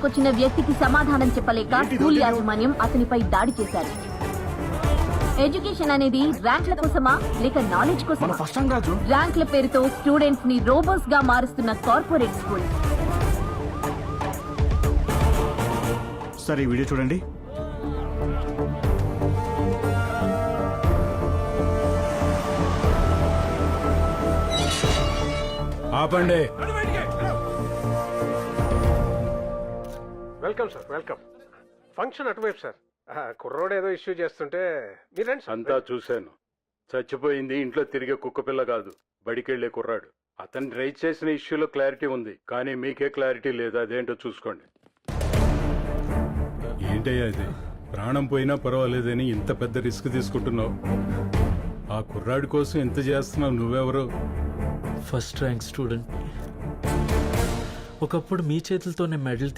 వచ్చిన వ్యక్తికి సమాధానం చెప్పలేక స్కూల్ యాజమాన్యం అతనిపై దాడి చేశారు. ఎడ్యుకేషన్ అనేది ర్యాంక్ల కోసమా లేక నాలెడ్జ్ కోసమా? ర్యాంక్ల పేరుతో స్టూడెంట్స్ ని రోబోట్స్ గా మారుస్తున్న కార్పొరేట్ స్కూల్. సరే ఈ వీడియో చూడండి. ఆపండి. Welcome sir, welcome. ఫంక్షన్ అటువైపు సార్. కుర్రోడు ఏదో ఇష్యూ చేస్తుంటే మీరేంటి సార్? అంతా చూశాను. చచ్చిపోయింది ఇంట్లో తిరిగే కుక్క పిల్ల కాదు, బడికెళ్లే కుర్రాడు. అతను రైజ్ చేసిన ఇష్యూలో క్లారిటీ ఉంది, కానీ మీకే క్లారిటీ లేదు. అదేంటో చూసుకోండి. ఏంటయ్యా ఇది? ప్రాణం పోయినా పర్వాలేదని ఇంత పెద్ద రిస్క్ తీసుకుంటున్నావు. ఆ కుర్రాడి కోసం ఎంత చేస్తున్నావు? నువ్వెవరు? First rank student. ఒకప్పుడు మీ చేతులతోనే మెడల్